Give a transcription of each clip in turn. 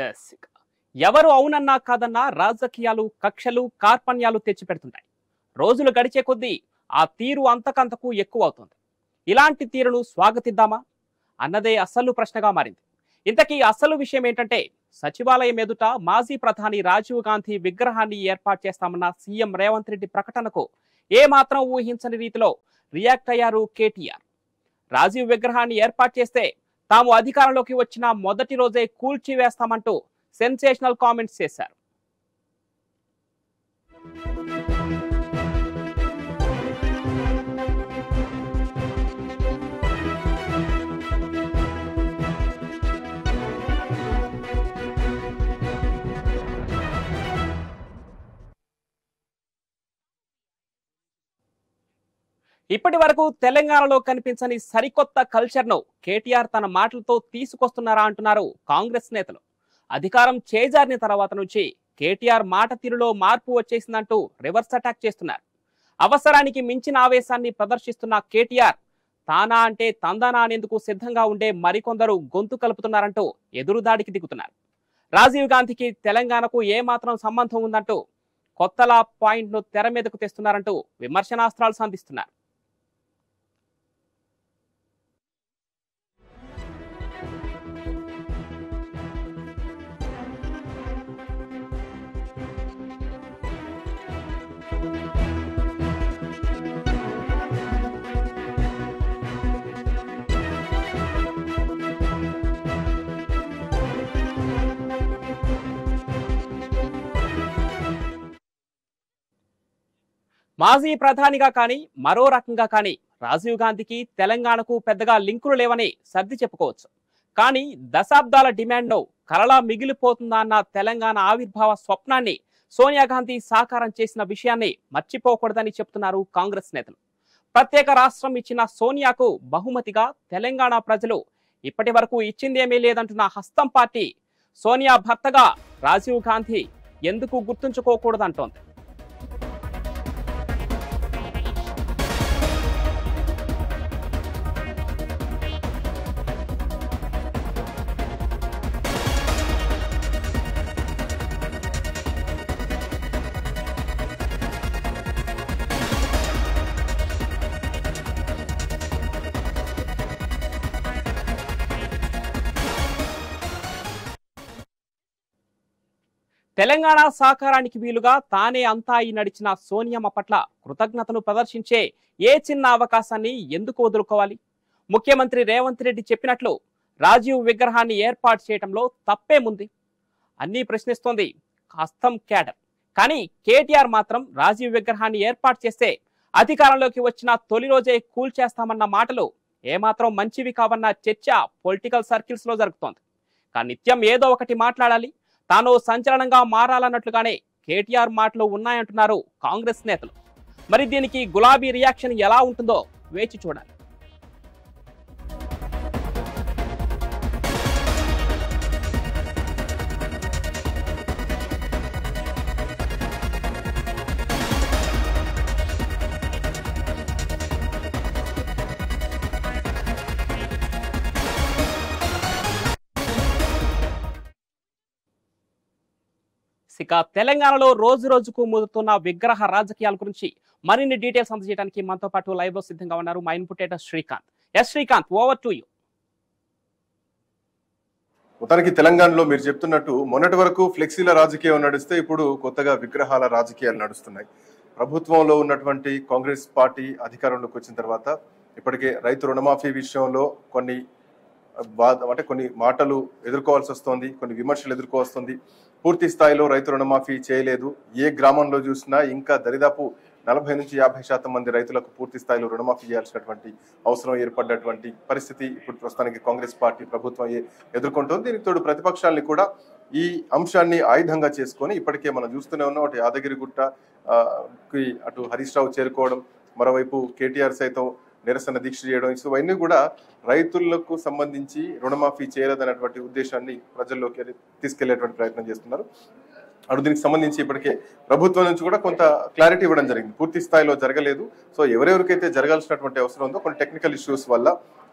Yes. ఎవరు అవునన్నా కాదన్నా రాజకీయాలు కక్షలు కార్పణ్యాలు తెచ్చిపెడుతుంటాయి. రోజులు గడిచే కొద్దీ ఆ తీరు అంతకంతకు ఎక్కువ అవుతుంది. ఇలాంటి తీరును స్వాగతిద్దామా అన్నదే అసలు ప్రశ్నగా మారింది. ఇంతకీ అసలు విషయం ఏంటంటే, సచివాలయం ఎదుట మాజీ ప్రధాని రాజీవ్ గాంధీ విగ్రహాన్ని ఏర్పాటు చేస్తామన్న సీఎం రేవంత్ రెడ్డి ప్రకటనకు ఏమాత్రం ఊహించని రీతిలో రియాక్ట్ అయ్యారు కేటీఆర్. రాజీవ్ విగ్రహాన్ని ఏర్పాటు చేస్తే తాము అధికారంలోకి వచ్చిన మొదటి రోజే కూల్చివేస్తామంటూ సెన్సేషనల్ కామెంట్స్ చేశారు. ఇప్పటి వరకు తెలంగాణలో కనిపించని సరికొత్త కల్చర్ను కేటీఆర్ తన మాటలతో తీసుకొస్తున్నారా అంటున్నారు కాంగ్రెస్ నేతలు. అధికారం చేజారిన తర్వాత నుంచి కేటీఆర్ మాట తీరులో మార్పు వచ్చేసిందంటూ రివర్స్ అటాక్ చేస్తున్నారు. అవసరానికి మించిన ఆవేశాన్ని ప్రదర్శిస్తున్న కేటీఆర్ తానా అంటే తందానా అనేందుకు సిద్ధంగా ఉండే మరికొందరు గొంతు కలుపుతున్నారంటూ ఎదురుదాడికి దిగుతున్నారు. రాజీవ్ గాంధీకి తెలంగాణకు ఏమాత్రం సంబంధం ఉందంటూ కొత్తలా పాయింట్ను తెర మీదకు తెస్తున్నారంటూ విమర్శనాస్త్రాలు సంధిస్తున్నారు. మాజీ ప్రధానిగా కానీ మరో రకంగా కానీ రాజీవ్ గాంధీకి తెలంగాణకు పెద్దగా లింకులు లేవని సర్ది చెప్పుకోవచ్చు. కానీ దశాబ్దాల డిమాండ్ను కలలా మిగిలిపోతుందా అన్న తెలంగాణ ఆవిర్భావ స్వప్నాన్ని సోనియా గాంధీ సాకారం చేసిన విషయాన్ని మర్చిపోకూడదని చెప్తున్నారు కాంగ్రెస్ నేతలు. ప్రత్యేక రాష్ట్రం ఇచ్చిన సోనియాకు బహుమతిగా తెలంగాణ ప్రజలు ఇప్పటి వరకు ఇచ్చిందేమీ లేదంటున్న హస్తం పార్టీ సోనియా భర్తగా రాజీవ్ గాంధీ ఎందుకు గుర్తుంచుకోకూడదంటోంది. తెలంగాణ సాకారానికి వీలుగా తానే అంతా అయి నడిచిన సోనియమ్మ పట్ల కృతజ్ఞతను ప్రదర్శించే ఏ చిన్న అవకాశాన్ని ఎందుకు వదులుకోవాలి? ముఖ్యమంత్రి రేవంత్ రెడ్డి చెప్పినట్లు రాజీవ్ విగ్రహాన్ని ఏర్పాటు చేయడంలో తప్పేముంది అన్నీ ప్రశ్నిస్తోంది హస్తం క్యాడర్. కానీ కేటీఆర్ మాత్రం రాజీవ్ విగ్రహాన్ని ఏర్పాటు చేస్తే అధికారంలోకి వచ్చిన తొలి రోజే కూల్చేస్తామన్న మాటలు ఏమాత్రం మంచివి కావన్న చర్చ పొలిటికల్ సర్కిల్స్ లో జరుగుతోంది. కానీ నిత్యం ఏదో ఒకటి మాట్లాడాలి, తాను సంచలనంగా మారాలన్నట్లుగానే కేటీఆర్ మాటలు ఉన్నాయంటున్నారు కాంగ్రెస్ నేతలు. మరి దీనికి గులాబీ రియాక్షన్ ఎలా ఉంటుందో వేచి చూడాలి. ఇక తెలంగాణలో రోజు రోజుకు ముదుతున్న విగ్రహ రాజకీయాల గురించి మరిన్ని డీటెయిల్స్ అందజేయడానికి మనతో పాటు లైవ్ లో సిద్ధంగా ఉన్నారు మా input editor Srikanth. Yes Srikanth, over to you. మొత్తానికి తెలంగాణలో మీరు చెప్తున్నట్టు మొన్నటి వరకు ఫ్లెక్సీల రాజకీయం నడిస్తే ఇప్పుడు కొత్తగా విగ్రహాల రాజకీయాలు నడుస్తున్నాయి. ప్రభుత్వంలో ఉన్నటువంటి కాంగ్రెస్ పార్టీ అధికారంలోకి వచ్చిన తర్వాత ఇప్పటికే రైతు రుణమాఫీ విషయంలో కొన్ని మాటలు ఎదుర్కోవాల్సి వస్తుంది, కొన్ని విమర్శలు ఎదుర్కోవస్తుంది. పూర్తి స్థాయిలో రైతు రుణమాఫీ చేయలేదు. ఏ గ్రామంలో చూసినా ఇంకా దరిదాపు 40 నుంచి 50% మంది రైతులకు పూర్తి స్థాయిలో రుణమాఫీ చేయాల్సినటువంటి అవసరం ఏర్పడ్డటువంటి పరిస్థితి ఇప్పుడు ప్రస్తుతానికి కాంగ్రెస్ పార్టీ ప్రభుత్వం ఎదుర్కొంటుంది. దీనికి తోడు ప్రతిపక్షాలని కూడా ఈ అంశాన్ని ఆయుధంగా చేసుకొని ఇప్పటికే మనం చూస్తూనే ఉన్నాం. అటు యాదగిరిగుట్ట అటు హరీష్ రావు చేరుకోవడం, మరోవైపు కేటీఆర్ సైతం నిరసన దీక్ష చేయడం, ఇవన్నీ కూడా రైతులకు సంబంధించి రుణమాఫీ చేయలేదనేటువంటి ఉద్దేశాన్ని ప్రజల్లోకి తీసుకెళ్లేటువంటి ప్రయత్నం చేస్తున్నారు. అటు దీనికి సంబంధించి ఇప్పటికే ప్రభుత్వం నుంచి కూడా కొంత క్లారిటీ ఇవ్వడం జరిగింది. పూర్తి స్థాయిలో జరగలేదు. సో ఎవరెవరికైతే జరగాల్సినటువంటి అవసరం ఉందో కొన్ని టెక్నికల్ ఇష్యూస్ వల్ల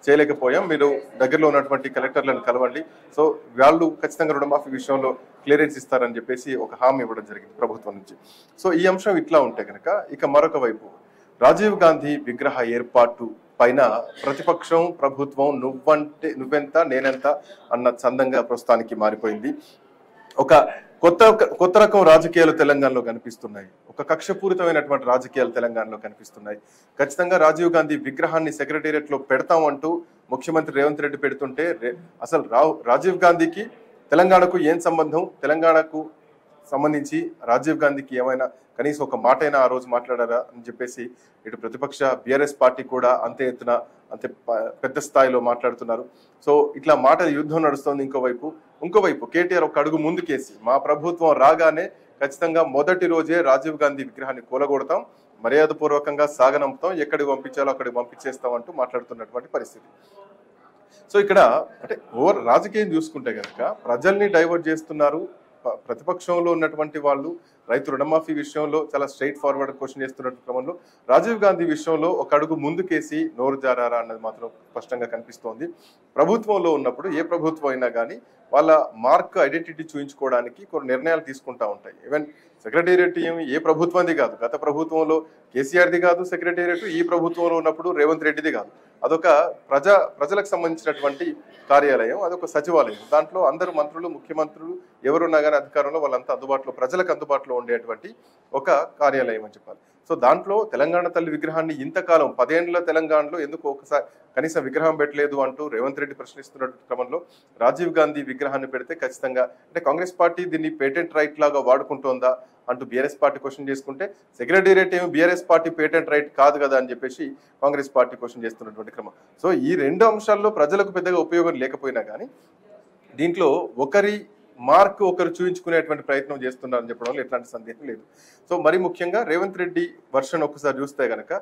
చేయలేకపోయాం, మీరు దగ్గరలో ఉన్నటువంటి కలెక్టర్లను కలవండి, సో వాళ్ళు ఖచ్చితంగా రుణమాఫీ విషయంలో క్లియరెన్స్ ఇస్తారని చెప్పేసి ఒక హామీ ఇవ్వడం జరిగింది ప్రభుత్వం నుంచి. సో ఈ అంశం ఇట్లా ఉంటే కనుక ఇక మరొక వైపు రాజీవ్ గాంధీ విగ్రహ ఏర్పాటు పైన ప్రతిపక్షం ప్రభుత్వం నువ్వెంత నేనెంత అన్న చందంగా ప్రస్తుతానికి మారిపోయింది. ఒక కొత్త రకం రాజకీయాలు తెలంగాణలో కనిపిస్తున్నాయి, ఒక కక్షపూరితమైనటువంటి రాజకీయాలు తెలంగాణలో కనిపిస్తున్నాయి. ఖచ్చితంగా రాజీవ్ గాంధీ విగ్రహాన్ని సెక్రటేరియట్ లో పెడతామంటూ ముఖ్యమంత్రి రేవంత్ రెడ్డి పెడుతుంటే అసలు రాజీవ్ గాంధీకి తెలంగాణకు ఏం సంబంధం, తెలంగాణకు సంబంధించి రాజీవ్ గాంధీకి ఏమైనా కనీసం ఒక మాట అయినా ఆ రోజు మాట్లాడారా అని చెప్పేసి ఇటు ప్రతిపక్ష బీఆర్ఎస్ పార్టీ కూడా అంతే ఎత్తున అంతే పెద్ద స్థాయిలో మాట్లాడుతున్నారు. సో ఇట్లా మాట యుద్ధం నడుస్తోంది. ఇంకోవైపు కేటీఆర్ ఒక అడుగు ముందుకేసి మా ప్రభుత్వం రాగానే ఖచ్చితంగా మొదటి రోజే రాజీవ్ గాంధీ విగ్రహాన్ని కూలగొడతాం, మర్యాదపూర్వకంగా సాగనంపుతాం, ఎక్కడికి పంపించాలో అక్కడికి పంపించేస్తాం అంటూ మాట్లాడుతున్నటువంటి పరిస్థితి. సో ఇక్కడ అంటే రాజకీయం చూసుకుంటే కనుక ప్రజల్ని డైవర్ట్ చేస్తున్నారు. ప్రతిపక్షంలో ఉన్నటువంటి వాళ్ళు రైతు రుణమాఫీ విషయంలో చాలా స్ట్రైట్ ఫార్వర్డ్ క్వశ్చన్ చేస్తున్నట్టు క్రమంలో రాజీవ్ గాంధీ విషయంలో ఒక అడుగు ముందుకేసి నోరు జారారా అన్నది మాత్రం స్పష్టంగా కనిపిస్తోంది. ప్రభుత్వంలో ఉన్నప్పుడు ఏ ప్రభుత్వం అయినా కానీ వాళ్ళ మార్క్ ఐడెంటిటీ చూపించుకోవడానికి కొన్ని నిర్ణయాలు తీసుకుంటా ఉంటాయి. ఈవెన్ సెక్రటేరియట్ ఏ ప్రభుత్వంది కాదు, గత ప్రభుత్వంలో కేసీఆర్ది కాదు సెక్రటేరియట్, ఈ ప్రభుత్వంలో ఉన్నప్పుడు రేవంత్ రెడ్డిది కాదు, అదొక ప్రజలకు సంబంధించినటువంటి కార్యాలయం, అదొక సచివాలయం. దాంట్లో అందరు మంత్రులు ముఖ్యమంత్రులు ఎవరున్నా కానీ అధికారంలో వాళ్ళంతా అందుబాటులో ప్రజలకు అందుబాటులో ఉండేటువంటి ఒక కార్యాలయం అని చెప్పాలి. సో దాంట్లో తెలంగాణ తల్లి విగ్రహాన్ని ఇంతకాలం 10 ఏళ్ల తెలంగాణలో ఎందుకు ఒకసారి కనీసం విగ్రహం పెట్టలేదు అంటూ రేవంత్ రెడ్డి ప్రశ్నిస్తున్న క్రమంలో రాజీవ్ గాంధీ విగ్రహాన్ని పెడితే ఖచ్చితంగా అంటే కాంగ్రెస్ పార్టీ దీన్ని పేటెంట్ రైట్ లాగా వాడుకుంటోందా అంటూ బీఆర్ఎస్ పార్టీ క్వశ్చన్ చేసుకుంటే సెక్రటేరియట్ ఏమి బీఆర్ఎస్ పార్టీ పేటెంట్ రైట్ కాదు కదా అని చెప్పేసి కాంగ్రెస్ పార్టీ క్వశ్చన్ చేస్తున్నటువంటి క్రమం. సో ఈ రెండు అంశాల్లో ప్రజలకు పెద్దగా ఉపయోగం లేకపోయినా కానీ దీంట్లో ఒకరి మార్క్ ఒకరు చూపించుకునేటువంటి ప్రయత్నం చేస్తున్నారని చెప్పడంలో ఎట్లాంటి సందేహం లేదు. సో మరి ముఖ్యంగా రేవంత్ రెడ్డి వర్షన్ ఒకసారి చూస్తే కనుక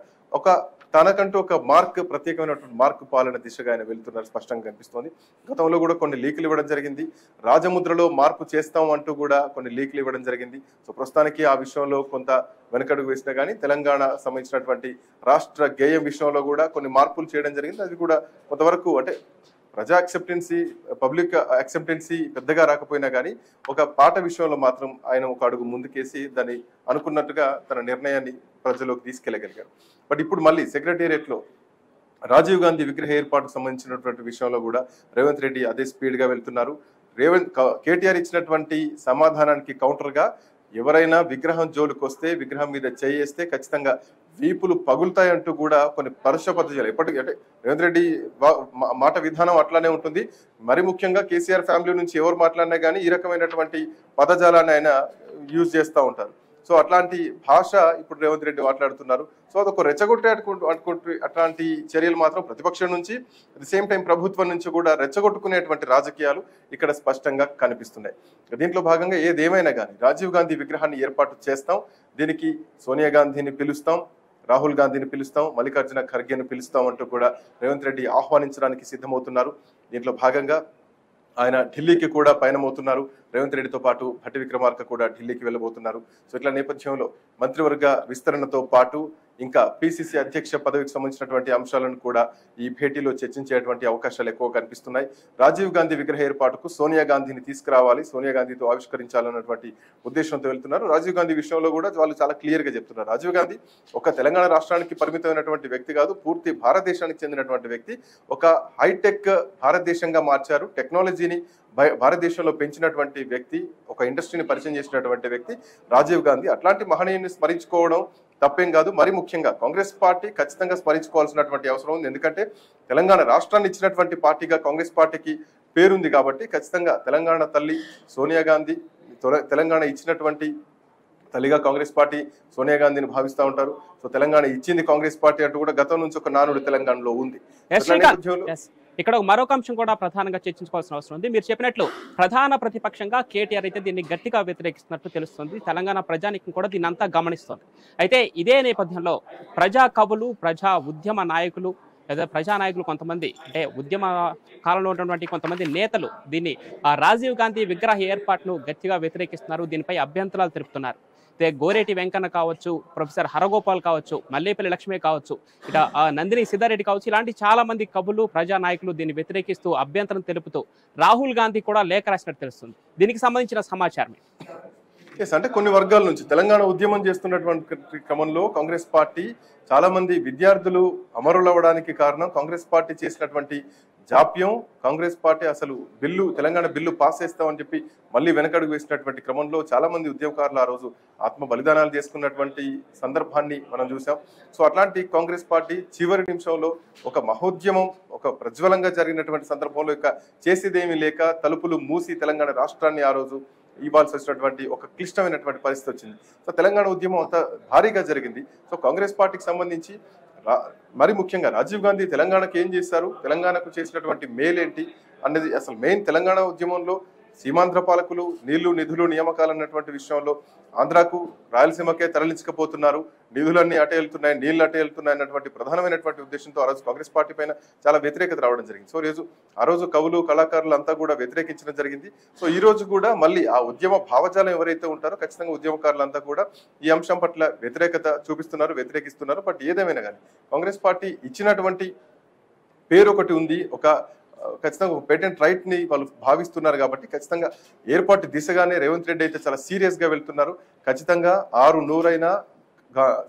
తనకంటూ ఒక మార్క్ ప్రత్యేకమైనటువంటి మార్క్ పాలన దిశగా ఆయన వెళ్తున్నారు స్పష్టంగా కనిపిస్తోంది. గతంలో కూడా కొన్ని లీకులు ఇవ్వడం జరిగింది, రాజముద్రలో మార్పు చేస్తాం అంటూ కూడా కొన్ని లీకులు ఇవ్వడం జరిగింది. సో ప్రస్తుతానికి ఆ విషయంలో కొంత వెనకడుగు వేసినా కానీ తెలంగాణ సంబంధించినటువంటి రాష్ట్ర గేయం విషయంలో కూడా కొన్ని మార్పులు చేయడం జరిగింది. అది కూడా కొంతవరకు అంటే ప్రజా యాక్సెప్టెన్సీ పబ్లిక్ యాక్సెప్టెన్సీ పెద్దగా రాకపోయినా కానీ ఒక పాట విషయంలో మాత్రం ఆయన ఒక అడుగు ముందుకేసి దాన్ని అనుకున్నట్టుగా తన నిర్ణయాన్ని ప్రజల్లోకి తీసుకెళ్లగలిగారు. బట్ ఇప్పుడు మళ్ళీ సెక్రటేరియట్ లో రాజీవ్ గాంధీ విగ్రహ ఏర్పాటుకు సంబంధించినటువంటి విషయంలో కూడా రేవంత్ రెడ్డి అదే స్పీడ్ గా వెళ్తున్నారు. కేటీఆర్ ఇచ్చినటువంటి సమాధానానికి కౌంటర్ గా ఎవరైనా విగ్రహం జోలికి వస్తే విగ్రహం మీద చేయేస్తే ఖచ్చితంగా వీపులు పగులుతాయంటూ కూడా కొన్ని పరుష పద్ధతులు ఎప్పటికీ అంటే రేవంత్ రెడ్డి మాట విధానం అట్లానే ఉంటుంది. మరి ముఖ్యంగా కేసీఆర్ ఫ్యామిలీ నుంచి ఎవరు మాట్లాడినా కానీ ఈ రకమైనటువంటి పదజాలాన్ని ఆయన యూజ్ చేస్తూ ఉంటారు. సో అట్లాంటి భాష ఇప్పుడు రేవంత్ రెడ్డి మాట్లాడుతున్నారు. సో అదొక రెచ్చగొట్టే అట్లాంటి చర్యలు మాత్రం ప్రతిపక్షం నుంచి అట్ ది సేమ్ టైం ప్రభుత్వం నుంచి కూడా రెచ్చగొట్టుకునేటువంటి రాజకీయాలు ఇక్కడ స్పష్టంగా కనిపిస్తున్నాయి. దీంట్లో భాగంగా ఏదేమైనా కానీ రాజీవ్ గాంధీ విగ్రహాన్ని ఏర్పాటు చేస్తాం, దీనికి సోనియా గాంధీని పిలుస్తాం, రాహుల్ గాంధీని పిలుస్తాం, మల్లికార్జున ఖర్గేను పిలుస్తాం అంటూ కూడా రేవంత్ రెడ్డి ఆహ్వానించడానికి సిద్ధమవుతున్నారు. దీంట్లో భాగంగా ఆయన ఢిల్లీకి కూడా పయనమవుతున్నారు. రేవంత్ రెడ్డితో పాటు భట్టి విక్రమార్క కూడా ఢిల్లీకి వెళ్ళబోతున్నారు. సో ఇట్లా నేపథ్యంలో మంత్రివర్గ విస్తరణతో పాటు ఇంకా పిసిసి అధ్యక్ష పదవికి సంబంధించినటువంటి అంశాలను కూడా ఈ భేటీలో చర్చించేటువంటి అవకాశాలు ఎక్కువ కనిపిస్తున్నాయి. రాజీవ్ గాంధీ విగ్రహ ఏర్పాటుకు సోనియా గాంధీని తీసుకురావాలి, సోనియా గాంధీతో ఆవిష్కరించాలన్నటువంటి ఉద్దేశంతో వెళ్తున్నారు. రాజీవ్ గాంధీ విషయంలో కూడా వాళ్ళు చాలా క్లియర్ గా చెప్తున్నారు. రాజీవ్ గాంధీ ఒక తెలంగాణ రాష్ట్రానికి పరిమితమైనటువంటి వ్యక్తి కాదు, పూర్తి భారతదేశానికి చెందినటువంటి వ్యక్తి. ఒక హైటెక్ భారతదేశంగా మార్చారు, టెక్నాలజీని భారతదేశంలో పెంచినటువంటి వ్యక్తి, ఒక ఇండస్ట్రీని పరిచయం చేసినటువంటి వ్యక్తి రాజీవ్ గాంధీ. అట్లాంటి మహనీయుని స్మరించుకోవడం తప్పేం కాదు. మరి ముఖ్యంగా కాంగ్రెస్ పార్టీ ఖచ్చితంగా స్మరించుకోవాల్సినటువంటి అవసరం ఉంది. ఎందుకంటే తెలంగాణ రాష్ట్రాన్ని ఇచ్చినటువంటి పార్టీగా కాంగ్రెస్ పార్టీకి పేరుంది కాబట్టి ఖచ్చితంగా తెలంగాణ తల్లి సోనియా గాంధీ, తెలంగాణ ఇచ్చినటువంటి తల్లిగా కాంగ్రెస్ పార్టీ సోనియా గాంధీని భావిస్తూ ఉంటారు. సో తెలంగాణ ఇచ్చింది కాంగ్రెస్ పార్టీ అంటూ కూడా గతం నుంచి ఒక నానుడు తెలంగాణలో ఉంది. ఇక్కడ మరొక అంశం కూడా ప్రధానంగా చర్చించుకోవాల్సిన అవసరం ఉంది. మీరు చెప్పినట్లు ప్రధాన ప్రతిపక్షంగా కేటీఆర్ అయితే దీన్ని గట్టిగా వ్యతిరేకిస్తున్నట్టు తెలుస్తుంది. తెలంగాణ ప్రజానికం కూడా దీన్ని అంతా గమనిస్తుంది. అయితే ఇదే నేపథ్యంలో ప్రజా కవులు, ప్రజా ఉద్యమ నాయకులు లేదా ప్రజానాయకులు కొంతమంది అంటే ఉద్యమ కాలంలో ఉన్నటువంటి కొంతమంది నేతలు దీన్ని రాజీవ్ గాంధీ విగ్రహ ఏర్పాటును గట్టిగా వ్యతిరేకిస్తున్నారు, దీనిపై అభ్యంతరాలు తెలుపుతున్నారు. గోరేటి వెంకన్న కావచ్చు, ప్రొఫెసర్ హరగోపాల్ కావచ్చు, మల్లేపల్లి లక్ష్మి కావచ్చు, ఇట నందిని సిద్ధారెడ్డి కావచ్చు, ఇలాంటి చాలా మంది కవులు ప్రజానాయకులు దీన్ని వ్యతిరేకిస్తూ అభ్యంతరం తెలుపుతూ రాహుల్ గాంధీ కూడా లేఖ రాసినట్టు తెలుస్తుంది. దీనికి సంబంధించిన సమాచారం అంటే కొన్ని వర్గాల నుంచి తెలంగాణ ఉద్యమం చేస్తున్నటువంటి క్రమంలో కాంగ్రెస్ పార్టీ చాలా మంది విద్యార్థులు అమరులవ్వడానికి కారణం కాంగ్రెస్ పార్టీ చేసినటువంటి జాప్యం. కాంగ్రెస్ పార్టీ అసలు తెలంగాణ బిల్లు పాస్ చేస్తామని చెప్పి మళ్ళీ వెనకడుగు వేసినటువంటి క్రమంలో చాలా మంది ఉద్యమకారులు ఆ రోజు ఆత్మ బలిదానాలు చేసుకున్నటువంటి సందర్భాన్ని మనం చూసాం. సో అట్లాంటి కాంగ్రెస్ పార్టీ చివరి నిమిషంలో ఒక మహోద్యమం ఒక ప్రజ్వలంగా జరిగినటువంటి సందర్భంలో ఇక చేసేదేమీ లేక తలుపులు మూసి తెలంగాణ రాష్ట్రాన్ని ఆ రోజు ఇవ్వాల్సి వచ్చినటువంటి ఒక క్లిష్టమైనటువంటి పరిస్థితి వచ్చింది. సో తెలంగాణ ఉద్యమం అంత భారీగా జరిగింది. సో కాంగ్రెస్ పార్టీకి సంబంధించి మరి ముఖ్యంగా రాజీవ్ గాంధీ తెలంగాణకు ఏం చేశారు, తెలంగాణకు చేసినటువంటి మేలేంటి అనేది అసలు మెయిన్ తెలంగాణ ఉద్యమంలో సీమాంధ్ర పాలకులు నీళ్లు నిధులు నియామకాలు అన్నటువంటి విషయంలో ఆంధ్రాకు రాయలసీమకే తరలించకపోతున్నారు, నిధులన్నీ అటే వెళ్తున్నాయి, నీళ్లు అటే వెళ్తున్నాయి అన్నటువంటి ప్రధానమైనటువంటి ఉద్దేశంతో ఆ రోజు కాంగ్రెస్ పార్టీ పైన చాలా వ్యతిరేకత రావడం జరిగింది. సో ఆ రోజు కవులు కళాకారులు అంతా కూడా వ్యతిరేకించడం జరిగింది. సో ఈ రోజు కూడా మళ్ళీ ఆ ఉద్యమ భావజాలం ఎవరైతే ఉంటారో ఖచ్చితంగా ఉద్యమకారులంతా కూడా ఈ అంశం పట్ల వ్యతిరేకత చూపిస్తున్నారు, వ్యతిరేకిస్తున్నారు. బట్ ఏదేమైనా కానీ కాంగ్రెస్ పార్టీ ఇచ్చినటువంటి పేరు ఒకటి ఉంది, ఖచ్చితంగా ఒక పేటెంట్ రైట్ ని వాళ్ళు భావిస్తున్నారు కాబట్టి ఖచ్చితంగా ఏర్పాటు దిశగానే రేవంత్ రెడ్డి అయితే చాలా సీరియస్ గా వెళ్తున్నారు. ఖచ్చితంగా 600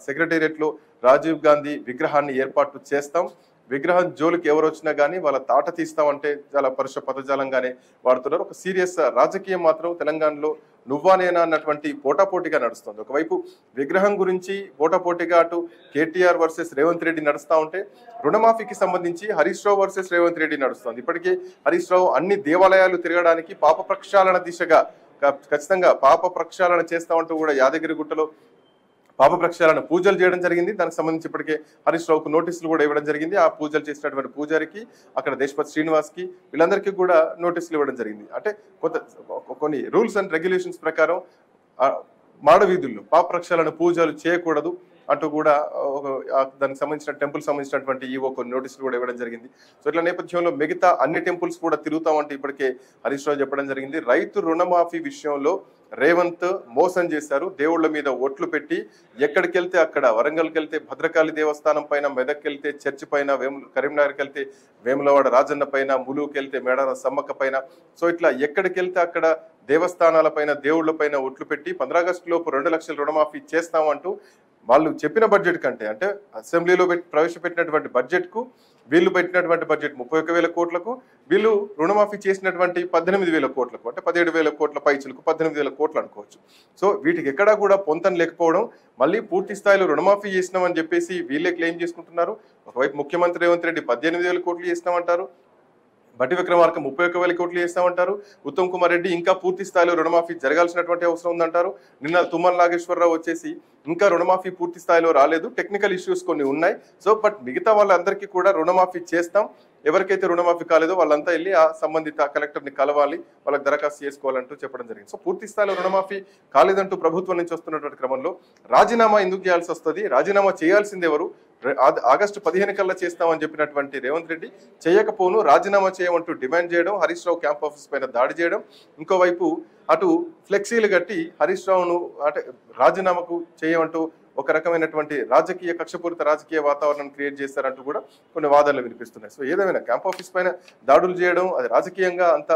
సెక్రటేరియట్ లో రాజీవ్ గాంధీ విగ్రహాన్ని ఏర్పాటు చేస్తాం, విగ్రహం జోలికి ఎవరు వచ్చినా కానీ వాళ్ళ తాట తీస్తామంటే చాలా పరుష పదజాలంగానే వాడుతున్నారు. ఒక సీరియస్ రాజకీయం మాత్రం తెలంగాణలో నువ్వానేనా అన్నటువంటి పోటాపోటీగా నడుస్తుంది. ఒకవైపు విగ్రహం గురించి పోటాపోటీగా అటు కేటీఆర్ వర్సెస్ రేవంత్ రెడ్డి నడుస్తూ ఉంటే రుణమాఫీకి సంబంధించి హరీష్ రావు వర్సెస్ రేవంత్ రెడ్డి నడుస్తుంది. ఇప్పటికే హరీష్ రావు అన్ని దేవాలయాలు తిరగడానికి పాప ప్రక్షాళన దిశగా ఖచ్చితంగా పాప ప్రక్షాళన చేస్తామంటూ కూడా యాదగిరి గుట్టలో పాప ప్రక్షాళన పూజలు చేయడం జరిగింది. దానికి సంబంధించి ఇప్పటికే హరీష్ రావుకు నోటీసులు కూడా ఇవ్వడం జరిగింది. ఆ పూజలు చేసినటువంటి పూజారికి అక్కడ దేశపతి శ్రీనివాస్ కి వీళ్ళందరికీ కూడా నోటీసులు ఇవ్వడం జరిగింది. అంటే కొన్ని రూల్స్ అండ్ రెగ్యులేషన్స్ ప్రకారం మాడవీధుల్లో పాప ప్రక్షాళన పూజలు చేయకూడదు అంటూ కూడా దానికి సంబంధించిన టెంపుల్ సంబంధించినటువంటి ఈవో కొన్ని నోటీసులు కూడా ఇవ్వడం జరిగింది. సో ఇట్లా నేపథ్యంలో మిగతా అన్ని టెంపుల్స్ కూడా తిరుగుతామంటే ఇప్పటికే హరీష్ రావు చెప్పడం జరిగింది. రైతు రుణమాఫీ విషయంలో రేవంత్ మోసం చేశారు, దేవుళ్ల మీద ఒట్లు పెట్టి ఎక్కడికి వెళ్తే అక్కడ వరంగల్కి వెళ్తే భద్రకాళి దేవస్థానం పైన, మెదక్కి వెళ్తే చర్చి పైన, కరీంనగర్కి వెళ్తే వేములవాడ రాజన్న పైన, ములుగుకి వెళ్తే మేడార సమ్మక్క పైన, సో ఇట్లా ఎక్కడికి వెళ్తే అక్కడ దేవస్థానాల పైన దేవుళ్ల పైన ఒట్లు పెట్టి 15 ఆగస్టు లోపు 2 లక్షల రుణమాఫీ చేస్తామంటూ వాళ్ళు చెప్పిన బడ్జెట్ కంటే అంటే అసెంబ్లీలో ప్రవేశపెట్టినటువంటి బడ్జెట్ కు వీళ్ళు పెట్టినటువంటి బడ్జెట్ 31,000 కోట్లకు వీళ్ళు రుణమాఫీ చేసినటువంటి 18,000 కోట్లకు అంటే 17,000 కోట్ల పైచులకు 18,000 కోట్లు అనుకోవచ్చు. సో వీటికి ఎక్కడా కూడా పొంతన లేకపోవడం, మళ్ళీ పూర్తి స్థాయిలో రుణమాఫీ చేసినామని చెప్పేసి వీళ్ళే క్లెయిమ్ చేసుకుంటున్నారు. ఒకవైపు ముఖ్యమంత్రి రేవంత్ రెడ్డి 18,000 కోట్లు చేసినామంటారు, బట్టి విక్రమార్క 31,000 కోట్లు చేస్తామంటారు, ఉత్తమ్ కుమార్ రెడ్డి ఇంకా పూర్తి స్థాయిలో రుణమాఫీ జరగాల్సినటువంటి అవసరం ఉందంటారు. నిన్న తుమ్మల నాగేశ్వరరావు వచ్చేసి ఇంకా రుణమాఫీ పూర్తి స్థాయిలో రాలేదు, టెక్నికల్ ఇష్యూస్ కొన్ని ఉన్నాయి, సో బట్ మిగతా వాళ్ళందరికీ కూడా రుణమాఫీ చేస్తాం, ఎవరికైతే రుణమాఫీ కాలేదో వాళ్ళంతా వెళ్ళి ఆ సంబంధిత కలెక్టర్ని కలవాలి, వాళ్ళకి దరఖాస్తు చేసుకోవాలంటూ చెప్పడం జరిగింది. సో పూర్తి స్థాయిలో రుణమాఫీ కాలేదంటూ ప్రభుత్వం నుంచి వస్తున్నటువంటి క్రమంలో రాజీనామా ఎందుకు చేయాల్సి వస్తుంది, రాజీనామా చేయాల్సింది ఎవరు, ఆగస్టు 15 కల్లా చేస్తామని చెప్పినటువంటి రేవంత్ రెడ్డి చేయకపోను రాజీనామా చేయమంటూ డిమాండ్ చేయడం, హరీష్ రావు క్యాంప్ ఆఫీస్ పైన దాడి చేయడం, ఇంకోవైపు అటు ఫ్లెక్సీలు కట్టి హరీష్ రావును అంటే రాజీనామాకు చేయమంటూ ఒక రకమైనటువంటి కక్షపూరిత రాజకీయ వాతావరణం క్రియేట్ చేస్తారంటూ కూడా కొన్ని వాదనలు వినిపిస్తున్నాయి. సో ఏదేమైనా క్యాంప్ ఆఫీస్ పైన దాడులు చేయడం అది రాజకీయంగా అంత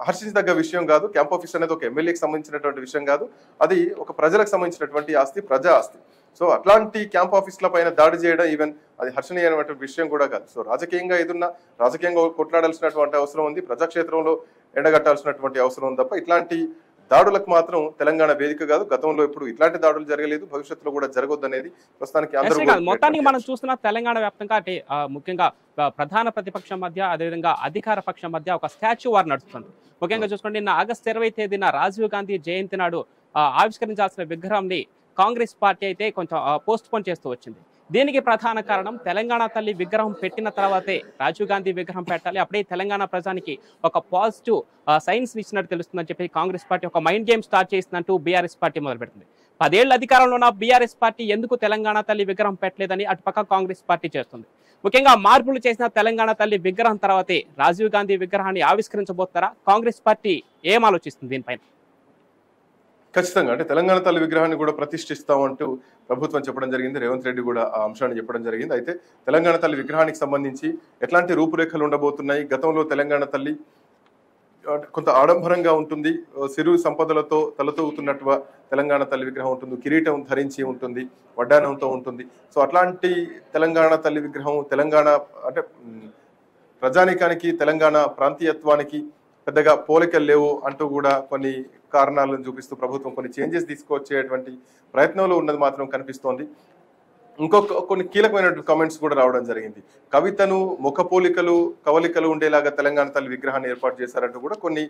హర్షించదగ్గ విషయం కాదు. క్యాంప్ ఆఫీస్ అనేది ఒక ఎమ్మెల్యేకి సంబంధించినటువంటి విషయం కాదు, అది ఒక ప్రజలకు సంబంధించినటువంటి ఆస్తి, ప్రజా ఆస్తి. సో అట్లాంటి క్యాంప్ ఆఫీస్ల పైన దాడి చేయడం ఈవెన్ అది హర్షణీయమైనటువంటి విషయం కూడా కాదు. సో రాజకీయంగా రాజకీయంగా కొట్లాడాల్సినటువంటి అవసరం ఉంది, ప్రజాక్షేత్రంలో ఎండగట్టాల్సినటువంటి అవసరం ఉంది తప్ప ఇట్లాంటి దాడులకు మాత్రం తెలంగాణ వేదిక కాదు. గతంలో ఇప్పుడు ఇట్లాంటి దాడులు జరగలేదు, భవిష్యత్తులో కూడా జరగదు అనేది ప్రస్తుతానికి మొత్తానికి మనం చూస్తున్న తెలంగాణ వ్యాప్తంగా అంటే ముఖ్యంగా ప్రధాన ప్రతిపక్షం మధ్య అదేవిధంగా అధికార పక్షం మధ్య ఒక స్టాచ్యూ వార్ నడుస్తుంది. ముఖ్యంగా చూసుకోండి, నిన్న ఆగస్టు 20 తేదీన రాజీవ్ గాంధీ జయంతి నాడు ఆవిష్కరించాల్సిన విగ్రహాన్ని కాంగ్రెస్ పార్టీ అయితే కొంచెం పోస్ట్ పోన్ చేస్తూ వచ్చింది. దీనికి ప్రధాన కారణం తెలంగాణ తల్లి విగ్రహం పెట్టిన తర్వాతే రాజీవ్ గాంధీ విగ్రహం పెట్టాలి, అప్పుడే తెలంగాణ ప్రజానికి ఒక పాజిటివ్ సైన్స్ ఇచ్చినట్టు తెలుస్తుందని చెప్పి కాంగ్రెస్ పార్టీ ఒక మైండ్ గేమ్ స్టార్ట్ చేసినట్టు బీఆర్ఎస్ పార్టీ మొదలు పెడుతుంది. 10 ఏళ్ల అధికారంలో ఉన్న బీఆర్ఎస్ పార్టీ ఎందుకు తెలంగాణ తల్లి విగ్రహం పెట్టలేదని అటుపక్క కాంగ్రెస్ పార్టీ చేస్తుంది. ముఖ్యంగా మార్పులు చేసిన తెలంగాణ తల్లి విగ్రహం తర్వాతే రాజీవ్ గాంధీ విగ్రహాన్ని ఆవిష్కరించబోతారా, కాంగ్రెస్ పార్టీ ఏం ఆలోచిస్తుంది దీనిపైన? ఖచ్చితంగా అంటే తెలంగాణ తల్లి విగ్రహాన్ని కూడా ప్రతిష్ఠిస్తామంటూ ప్రభుత్వం చెప్పడం జరిగింది. రేవంత్ రెడ్డి కూడా ఆ అంశాన్ని చెప్పడం జరిగింది. అయితే తెలంగాణ తల్లి విగ్రహానికి సంబంధించి ఎట్లాంటి రూపురేఖలు ఉండబోతున్నాయి, గతంలో తెలంగాణ తల్లి కొంత ఆడంబరంగా ఉంటుంది, సిరు సంపదలతో తలతూగుతున్నట్టుగా తెలంగాణ తల్లి విగ్రహం ఉంటుంది, కిరీటం ధరించి ఉంటుంది, వడ్డానంతో ఉంటుంది. సో అట్లాంటి తెలంగాణ తల్లి విగ్రహం తెలంగాణ అంటే ప్రజానీకానికి తెలంగాణ ప్రాంతీయత్వానికి పెద్దగా పోలికలు లేవు అంటూ కూడా కొన్ని కారణాలను చూపిస్తూ ప్రభుత్వం కొన్ని చేంజెస్ తీసుకొచ్చేటువంటి ప్రయత్నంలో ఉన్నది మాత్రం కనిపిస్తోంది. కొన్ని కీలకమైన కామెంట్స్ కూడా రావడం జరిగింది. కవితను ముఖ పోలికలు కవలికలు ఉండేలాగా తెలంగాణ తల్లి విగ్రహాన్ని ఏర్పాటు చేశారంటూ కూడా కొన్ని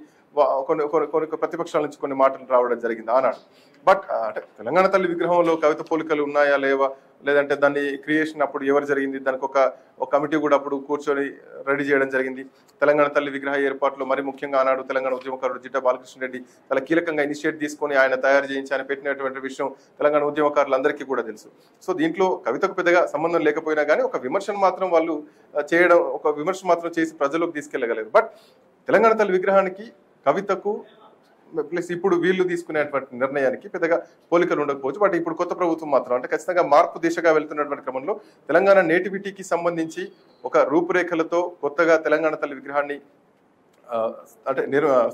ప్రతిపక్షాల నుంచి కొన్ని మాటలు రావడం జరిగింది ఆనాడు. బట్ అంటే తెలంగాణ తల్లి విగ్రహంలో కవిత పోలికలు ఉన్నాయా లేవా, లేదంటే దాన్ని క్రియేషన్ అప్పుడు ఎవరు జరిగింది, దానికి ఒక కమిటీ కూడా అప్పుడు కూర్చొని రెడీ చేయడం జరిగింది. తెలంగాణ తల్లి విగ్రహ ఏర్పాటులో మరి ముఖ్యంగా ఆనాడు తెలంగాణ ఉద్యమకారుడు జిడ్డా బాలకృష్ణ రెడ్డి చాలా కీలకంగా ఇనిషియేట్ తీసుకొని ఆయన తయారు చేయించి ఆయన పెట్టినటువంటి విషయం తెలంగాణ ఉద్యమకారులందరికీ కూడా తెలుసు. సో దీంట్లో కవితకు పెద్దగా సంబంధం లేకపోయినా కానీ ఒక విమర్శను మాత్రం వాళ్ళు చేసి ప్రజల్లోకి తీసుకెళ్లగలేదు. బట్ తెలంగాణ తల్లి విగ్రహానికి కవితకు ప్లస్ ఇప్పుడు వీళ్ళు తీసుకునేటువంటి నిర్ణయానికి పెద్దగా పోలికలు ఉండకపోవచ్చు. బట్ ఇప్పుడు కొత్త ప్రభుత్వం మాత్రం అంటే ఖచ్చితంగా మార్పు దిశగా వెళ్తున్నటువంటి క్రమంలో తెలంగాణ నేటివిటీకి సంబంధించి ఒక రూపురేఖలతో కొత్తగా తెలంగాణ తల్లి విగ్రహాన్ని అంటే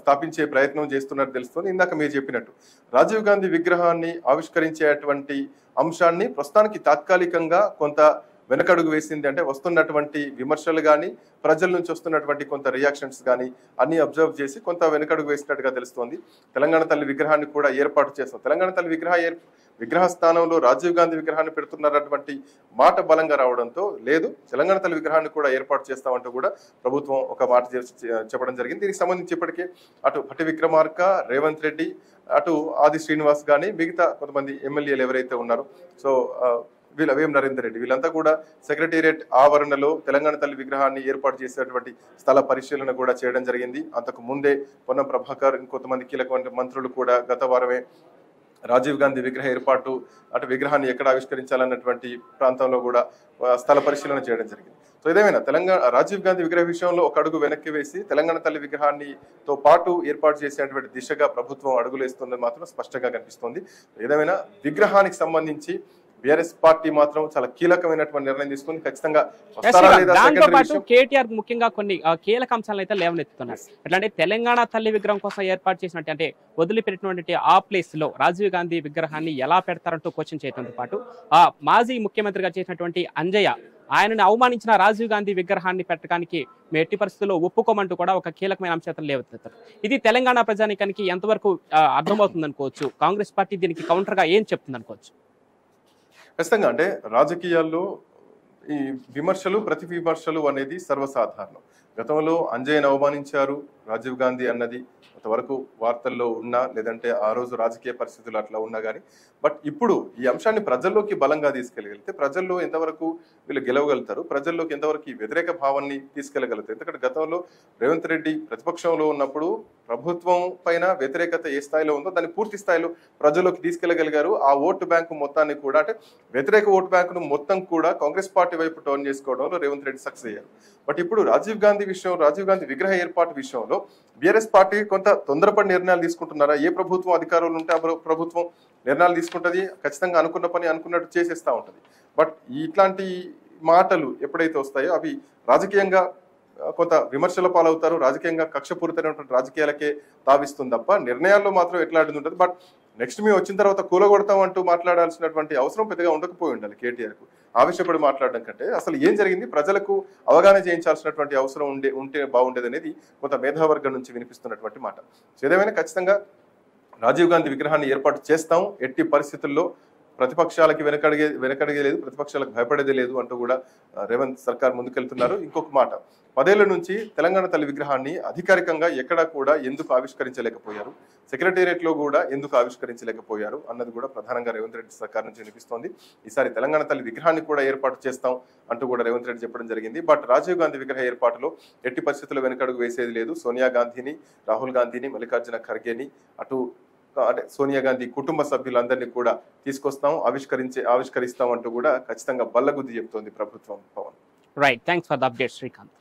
స్థాపించే ప్రయత్నం చేస్తున్నట్టు తెలుస్తుంది. ఇందాక మీరు చెప్పినట్టు రాజీవ్ గాంధీ విగ్రహాన్ని ఆవిష్కరించేటువంటి అంశాన్ని ప్రస్తుతానికి తాత్కాలికంగా కొంత వెనకడుగు వేసింది. అంటే వస్తున్నటువంటి విమర్శలు కానీ ప్రజల నుంచి వస్తున్నటువంటి కొంత రియాక్షన్స్ కానీ అన్ని అబ్జర్వ్ చేసి కొంత వెనకడుగు వేసినట్టుగా తెలుస్తోంది. తెలంగాణ తల్లి విగ్రహాన్ని కూడా ఏర్పాటు చేస్తాం. తెలంగాణ తల్లి విగ్రహ స్థానంలో రాజీవ్ గాంధీ విగ్రహాన్ని పెడుతున్నటువంటి మాట బలంగా రావడంతో లేదు తెలంగాణ తల్లి విగ్రహాన్ని కూడా ఏర్పాటు చేస్తామంటూ కూడా ప్రభుత్వం ఒక మాట చెప్పడం జరిగింది. దీనికి సంబంధించి ఇప్పటికే అటు భట్టి విక్రమార్క, రేవంత్ రెడ్డి, అటు ఆది శ్రీనివాస్ కానీ మిగతా కొంతమంది ఎమ్మెల్యేలు ఎవరైతే ఉన్నారో సో వేం నరేందర్ రెడ్డి వీళ్ళంతా కూడా సెక్రటేరియట్ ఆవరణలో తెలంగాణ తల్లి విగ్రహాన్ని ఏర్పాటు చేసేటువంటి స్థల పరిశీలన కూడా చేయడం జరిగింది. అంతకు ముందే పొన్నం ప్రభాకర్ ఇంకొంతమంది కీలకమైన మంత్రులు కూడా గత వారమే రాజీవ్ గాంధీ విగ్రహ ఏర్పాటు అటు విగ్రహాన్ని ఎక్కడ ఆవిష్కరించాలన్నటువంటి ప్రాంతంలో కూడా స్థల పరిశీలన చేయడం జరిగింది. సో ఇదేమైనా రాజీవ్ గాంధీ విగ్రహ విషయంలో ఒక అడుగు వెనక్కి వేసి తెలంగాణ తల్లి విగ్రహాన్నితో పాటు ఏర్పాటు చేసేటువంటి దిశగా ప్రభుత్వం అడుగులేస్తుందని మాత్రం స్పష్టంగా కనిపిస్తోంది. ఏదేమైనా విగ్రహానికి సంబంధించి బీఆర్ఎస్ పార్టీ మాత్రం చాలా కీలకమైనటువంటి నిర్ణయం తీసుకుని ఖచ్చితంగా దాంతో పాటు కేటీఆర్ ముఖ్యంగా కొన్ని కీలక అంశాలను అయితే లేవనెత్తుతున్నారు. ఎట్లాంటి తెలంగాణ తల్లి విగ్రహం కోసం ఏర్పాటు చేసినట్టు అంటే వదిలిపెట్టినటువంటి ఆ ప్లేస్ లో రాజీవ్ గాంధీ విగ్రహాన్ని ఎలా పెడతారంటూ క్వశ్చన్ చేయడంతో పాటు ఆ మాజీ ముఖ్యమంత్రిగా చేసినటువంటి అంజయ్య ఆయనను అవమానించిన రాజీవ్ గాంధీ విగ్రహాన్ని పెట్టడానికి ఎట్టి పరిస్థితుల్లో ఒప్పుకోమంటూ కూడా ఒక కీలకమైన అంశాలను లేవనెత్తారు. ఇది తెలంగాణ ప్రజానికానికి ఎంతవరకు అర్థమవుతుంది అనుకోవచ్చు? కాంగ్రెస్ పార్టీ దీనికి కౌంటర్ గా ఏం చెప్తుంది అనుకోవచ్చు? ఖచ్చితంగా అంటే రాజకీయాల్లో ఈ ప్రతి విమర్శలు అనేది సర్వసాధారణం. గతంలో అంజయ్యను అవమానించారు రాజీవ్ గాంధీ అన్నది కొంతవరకు వార్తల్లో ఉన్నా లేదంటే ఆ రోజు రాజకీయ పరిస్థితులు అట్లా ఉన్నా కానీ బట్ ఇప్పుడు ఈ అంశాన్ని ప్రజల్లోకి బలంగా తీసుకెళ్ళగలిగితే ప్రజల్లో ఎంతవరకు వీళ్ళు గెలవగలుగుతారు, ప్రజల్లోకి ఎంతవరకు ఈ వ్యతిరేక భావాన్ని తీసుకెళ్లగలుగుతారు. ఎందుకంటే గతంలో రేవంత్ రెడ్డి ప్రతిపక్షంలో ఉన్నప్పుడు ప్రభుత్వం పైన వ్యతిరేకత ఏ స్థాయిలో ఉందో దాన్ని పూర్తి స్థాయిలో ప్రజల్లోకి తీసుకెళ్లగలిగారు. ఆ ఓటు బ్యాంకు మొత్తాన్ని కూడా అంటే వ్యతిరేక ఓటు బ్యాంకును మొత్తం కూడా కాంగ్రెస్ పార్టీ వైపు టర్న్ చేసుకోవడంలో రేవంత్ రెడ్డి సక్సెస్ అయ్యారు. బట్ ఇప్పుడు రాజీవ్ గాంధీ విగ్రహ ఏర్పాటు విషయంలో బీఆర్ఎస్ పార్టీ కొంత తొందరపడి నిర్ణయాలు తీసుకుంటున్నారా? ఏ ప్రభుత్వం అధికారంలో ఉంటే ఆ ప్రభుత్వం నిర్ణయాలు తీసుకుంటుంది, ఖచ్చితంగా అనుకున్న పని అనుకున్నట్టు చేసేస్తూ ఉంటుంది. బట్ ఇట్లాంటి మాటలు ఎప్పుడైతే వస్తాయో అవి రాజకీయంగా కొంత విమర్శల పాలవుతారు, రాజకీయంగా కక్షపూరితమైనటువంటి రాజకీయాలకే తావిస్తుంది తప్ప నిర్ణయాల్లో మాత్రం ఎట్లాంటిది ఉంటుంది. బట్ నెక్స్ట్ మేము వచ్చిన తర్వాత కూలగొడతామంటూ మాట్లాడాల్సినటువంటి అవసరం పెద్దగా ఉండకపోయి ఉండాలి కేటీఆర్కు. ఆవేశపడి మాట్లాడడం కంటే అసలు ఏం జరిగింది ప్రజలకు అవగాహన చేయించాల్సినటువంటి అవసరం ఉంటే బాగుండేది అనేది కొంత మేధావర్గం నుంచి వినిపిస్తున్నటువంటి మాట. ఏదేమైనా ఖచ్చితంగా రాజీవ్ గాంధీ విగ్రహాన్ని ఏర్పాటు చేస్తాం, ఎట్టి పరిస్థితుల్లో ప్రతిపక్షాలకి వెనకడిగే లేదు, ప్రతిపక్షాలకు భయపడేదే లేదు అంటూ కూడా రేవంత్ సర్కార్ ముందుకెళ్తున్నారు. ఇంకొక మాట, 10 ఏళ్ల నుంచి తెలంగాణ తల్లి విగ్రహాన్ని అధికారికంగా ఎక్కడా కూడా ఎందుకు ఆవిష్కరించలేకపోయారు, సెక్రటేరియట్ లో కూడా ఎందుకు ఆవిష్కరించలేకపోయారు అన్నది కూడా ప్రధానంగా రేవంత్ రెడ్డి సర్కార్ నుంచి వినిపిస్తోంది. ఈసారి తెలంగాణ తల్లి విగ్రహాన్ని కూడా ఏర్పాటు చేస్తాం అంటూ కూడా రేవంత్ రెడ్డి చెప్పడం జరిగింది. బట్ రాజీవ్ గాంధీ విగ్రహ ఏర్పాటులో ఎట్టి పరిస్థితుల్లో వెనకడుగు వేసేది లేదు. సోనియా గాంధీని, రాహుల్ గాంధీని, మల్లికార్జున ఖర్గేని, అటు అంటే సోనియా గాంధీ కుటుంబ సభ్యులందరినీ కూడా తీసుకొస్తాం, ఆవిష్కరిస్తాం అంటూ కూడా ఖచ్చితంగా బల్లగుద్ది చెప్తోంది ప్రభుత్వం. Pavan right, thanks for the update Srikanth.